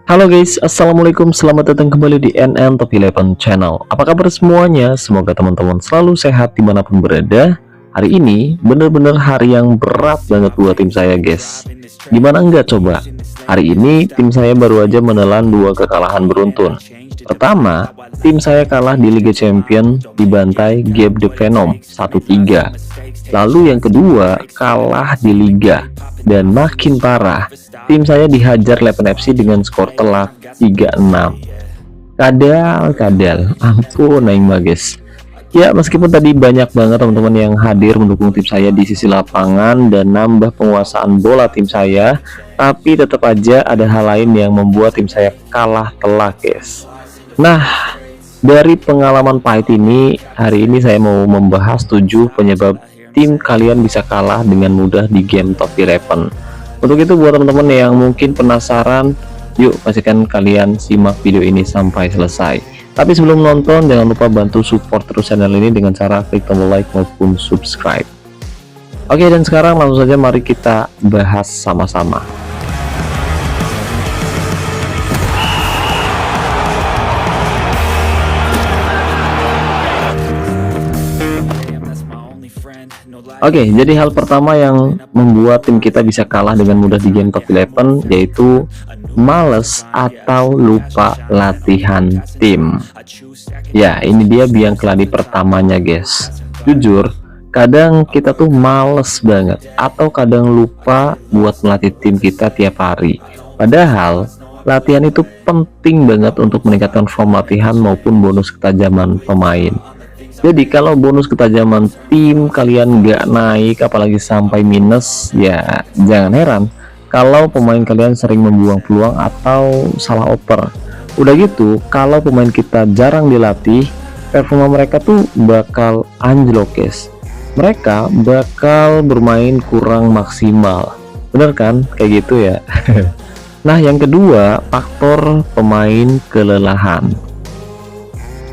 Halo guys, assalamualaikum, selamat datang kembali di NN Top 11 Channel. Apa kabar semuanya? Semoga teman-teman selalu sehat dimanapun berada. Hari ini bener-bener hari yang berat banget buat tim saya guys. Gimana enggak coba? Hari ini tim saya baru aja menelan 2 kekalahan beruntun. Pertama, tim saya kalah di Liga Champion dibantai Gabe the Venom 1-3. Lalu yang kedua, kalah di Liga. Dan makin parah, tim saya dihajar Lepen FC dengan skor telak 3-6. Kadal, ampun aing mah guys. Ya, meskipun tadi banyak banget teman-teman yang hadir mendukung tim saya di sisi lapangan dan nambah penguasaan bola tim saya, tapi tetap aja ada hal lain yang membuat tim saya kalah telak guys. Nah, dari pengalaman pahit ini, hari ini saya mau membahas 7 penyebab tim kalian bisa kalah dengan mudah di game Top 11. Untuk itu buat teman-teman yang mungkin penasaran, yuk pastikan kalian simak video ini sampai selesai. Tapi sebelum nonton, jangan lupa bantu support terus channel ini dengan cara klik tombol like maupun subscribe. Oke, dan sekarang langsung saja mari kita bahas sama-sama. Oke, jadi hal pertama yang membuat tim kita bisa kalah dengan mudah di game Top 11 yaitu males atau lupa latihan tim. Ya, ini dia biang keladi pertamanya guys. Jujur, kadang kita tuh males banget atau kadang lupa buat melatih tim kita tiap hari. Padahal latihan itu penting banget untuk meningkatkan form latihan maupun bonus ketajaman pemain. Jadi kalau bonus ketajaman tim kalian nggak naik apalagi sampai minus, ya jangan heran kalau pemain kalian sering membuang peluang atau salah oper. Udah gitu, kalau pemain kita jarang dilatih, performa mereka tuh bakal anjlok guys. Mereka bakal bermain kurang maksimal. Bener kan? Kayak gitu ya. Nah, yang kedua, faktor pemain kelelahan.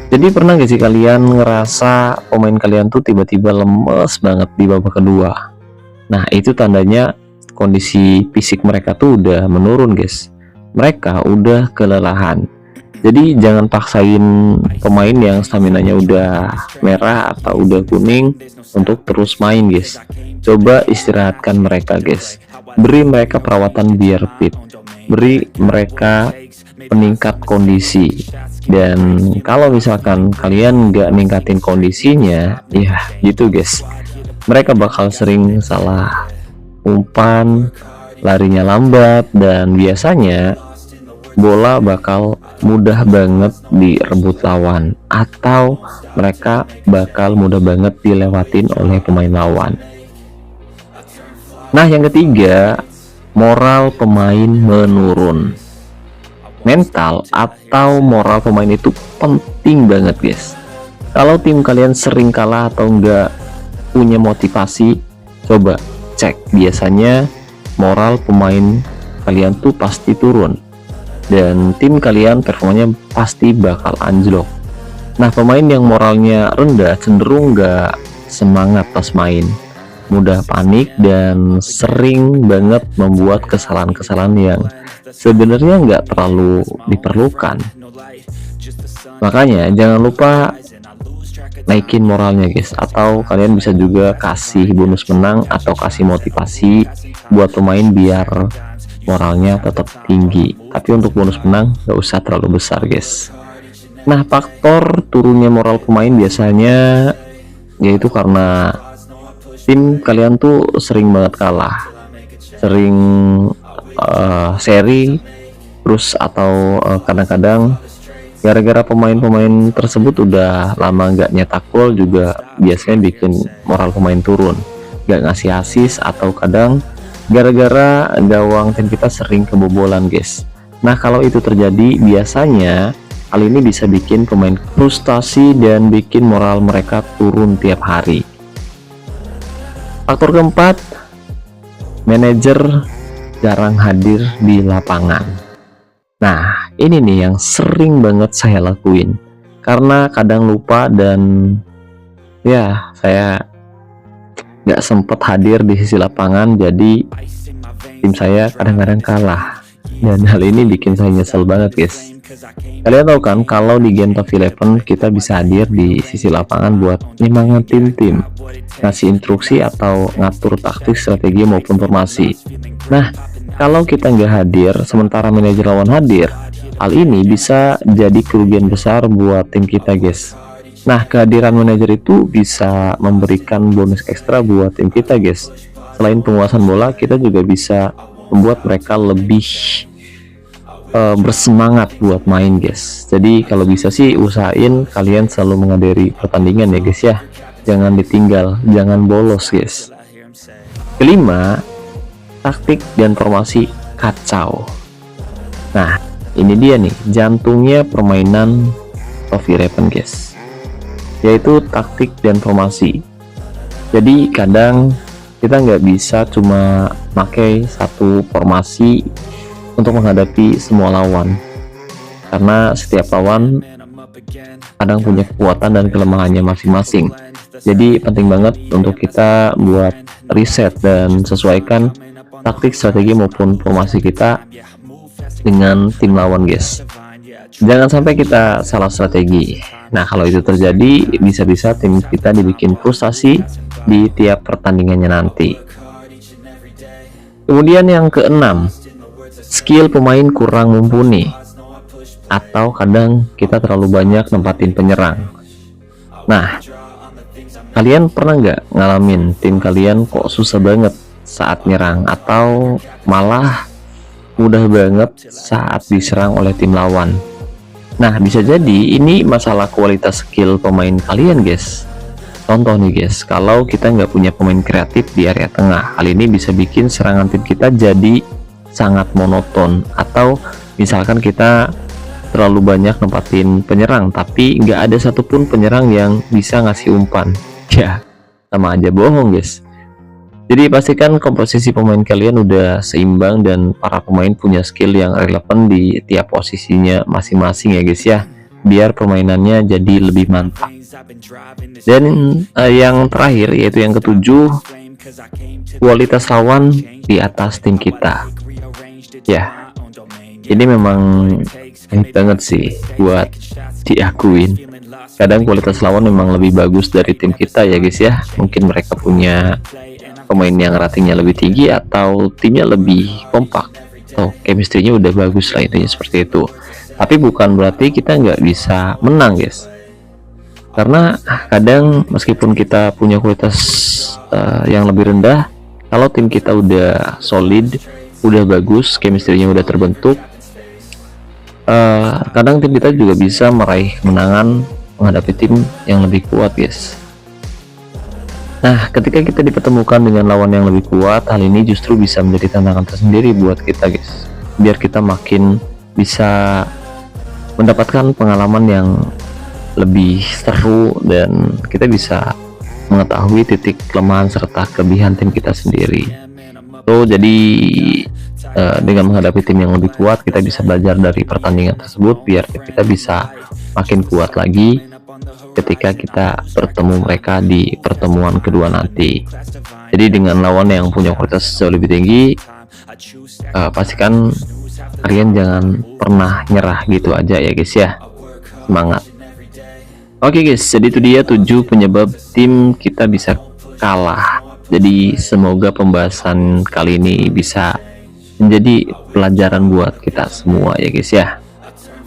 Jadi pernah gak sih kalian ngerasa pemain kalian tuh tiba-tiba lemes banget di babak kedua? Nah, itu tandanya kondisi fisik mereka tuh udah menurun guys. Mereka udah kelelahan. Jadi jangan paksain pemain yang staminanya udah merah atau udah kuning untuk terus main guys. Coba istirahatkan mereka guys. Beri mereka perawatan biar fit. Beri mereka peningkat kondisi. Dan kalau misalkan kalian nggak ningkatin kondisinya, ya gitu guys, mereka bakal sering salah umpan, larinya lambat, dan biasanya bola bakal mudah banget direbut lawan atau mereka bakal mudah banget dilewatin oleh pemain lawan. Nah, yang ketiga, moral pemain menurun. Mental atau moral pemain itu penting banget guys. Kalau tim kalian sering kalah atau enggak punya motivasi, coba cek, biasanya moral pemain kalian tuh pasti turun dan tim kalian performanya pasti bakal anjlok. Nah, pemain yang moralnya rendah cenderung enggak semangat pas main, mudah panik, dan sering banget membuat kesalahan-kesalahan yang sebenarnya nggak terlalu diperlukan. Makanya jangan lupa naikin moralnya guys, atau kalian bisa juga kasih bonus menang atau kasih motivasi buat pemain biar moralnya tetap tinggi. Tapi untuk bonus menang nggak usah terlalu besar guys. Nah, faktor turunnya moral pemain biasanya yaitu karena tim kalian tuh sering banget kalah, sering seri terus, atau kadang-kadang gara-gara pemain-pemain tersebut udah lama nggak nyetak gol juga biasanya bikin moral pemain turun, nggak ngasih assist, atau kadang gara-gara gawang tim kita sering kebobolan guys. Nah, kalau itu terjadi biasanya hal ini bisa bikin pemain frustasi dan bikin moral mereka turun tiap hari. Faktor keempat, manajer jarang hadir di lapangan. Nah, ini nih yang sering banget saya lakuin karena kadang lupa dan ya saya nggak sempet hadir di sisi lapangan, jadi tim saya kadang-kadang kalah. Dan hal ini bikin saya nyesel banget guys. Kalian tahu kan kalau di game Top 11 kita bisa hadir di sisi lapangan buat nyemangatin tim, ngasih instruksi atau ngatur taktik, strategi maupun formasi. Nah, kalau kita nggak hadir sementara manajer lawan hadir, hal ini bisa jadi kerugian besar buat tim kita guys. Nah, kehadiran manajer itu bisa memberikan bonus ekstra buat tim kita guys. Selain penguasaan bola, kita juga bisa membuat mereka lebih bersemangat buat main guys. Jadi kalau bisa sih usahain kalian selalu menghadiri pertandingan ya guys ya. Jangan ditinggal, jangan bolos guys. Kelima, taktik dan formasi kacau. Nah, ini dia nih jantungnya permainan Top 11 guys, yaitu taktik dan formasi. Jadi kadang kita nggak bisa cuma pakai satu formasi untuk menghadapi semua lawan, karena setiap lawan kadang punya kekuatan dan kelemahannya masing-masing. Jadi penting banget untuk kita buat riset dan sesuaikan taktik, strategi maupun formasi kita dengan tim lawan guys. Jangan sampai kita salah strategi. Nah, kalau itu terjadi, bisa-bisa tim kita dibikin frustasi di tiap pertandingannya nanti. Kemudian yang keenam, skill pemain kurang mumpuni, atau kadang kita terlalu banyak nempatin penyerang. Nah, kalian pernah nggak ngalamin tim kalian kok susah banget saat nyerang, atau malah mudah banget saat diserang oleh tim lawan? Nah, bisa jadi ini masalah kualitas skill pemain kalian guys. Contoh nih guys, kalau kita nggak punya pemain kreatif di area tengah, hal ini bisa bikin serangan tim kita jadi sangat monoton. Atau misalkan kita terlalu banyak nempatin penyerang, tapi nggak ada satupun penyerang yang bisa ngasih umpan. Ya, sama aja bohong guys. Jadi pastikan komposisi pemain kalian udah seimbang dan para pemain punya skill yang relevan di tiap posisinya masing-masing ya guys ya, biar permainannya jadi lebih mantap. Dan yang terakhir yaitu yang ketujuh, kualitas lawan di atas tim kita. Ya, ini memang enak banget sih buat diakuin. Kadang kualitas lawan memang lebih bagus dari tim kita ya guys ya. Mungkin mereka punya pemain yang ratingnya lebih tinggi atau timnya lebih kompak, atau chemistry-nya udah bagus lah, intinya seperti itu. Tapi bukan berarti kita nggak bisa menang guys, karena kadang meskipun kita punya kualitas yang lebih rendah, kalau tim kita udah solid, udah bagus, chemistry-nya udah terbentuk, kadang tim kita juga bisa meraih kemenangan menghadapi tim yang lebih kuat guys. Nah, ketika kita dipertemukan dengan lawan yang lebih kuat, hal ini justru bisa menjadi tantangan tersendiri buat kita guys, biar kita makin bisa mendapatkan pengalaman yang lebih seru dan kita bisa mengetahui titik kelemahan serta kelebihan tim kita sendiri. Jadi dengan menghadapi tim yang lebih kuat, kita bisa belajar dari pertandingan tersebut biar kita bisa makin kuat lagi ketika kita bertemu mereka di pertemuan kedua nanti. Jadi dengan lawan yang punya kualitas jauh lebih tinggi, pastikan kalian jangan pernah nyerah gitu aja ya guys ya. Semangat. Oke guys, jadi itu dia 7 penyebab tim kita bisa kalah. Jadi semoga pembahasan kali ini bisa menjadi pelajaran buat kita semua ya guys ya.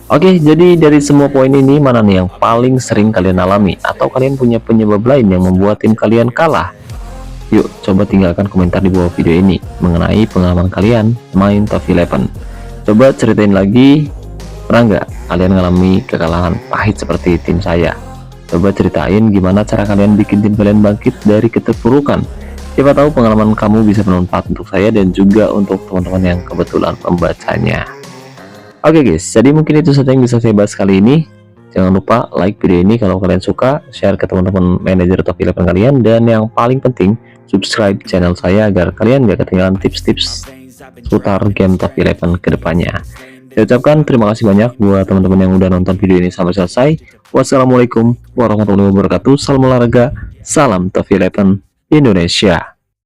Oke, jadi dari semua poin ini, mana nih yang paling sering kalian alami? Atau kalian punya penyebab lain yang membuat tim kalian kalah? Yuk, coba tinggalkan komentar di bawah video ini mengenai pengalaman kalian main Top 11. Coba ceritain lagi, pernah nggak kalian ngalami kekalahan pahit seperti tim saya? Coba ceritain gimana cara kalian bikin tim kalian bangkit dari keterpurukan. Siapa tahu pengalaman kamu bisa bermanfaat untuk saya dan juga untuk teman-teman yang kebetulan membacanya. Oke guys, jadi mungkin itu saja yang bisa saya bahas kali ini. Jangan lupa like video ini kalau kalian suka, share ke teman-teman manajer Top 11 kalian, dan yang paling penting subscribe channel saya agar kalian gak ketinggalan tips-tips seputar game Top 11 kedepannya. Saya ucapkan terima kasih banyak buat teman-teman yang udah nonton video ini sampai selesai. Wassalamualaikum warahmatullahi wabarakatuh. Salam olahraga, salam Top 11 Indonesia.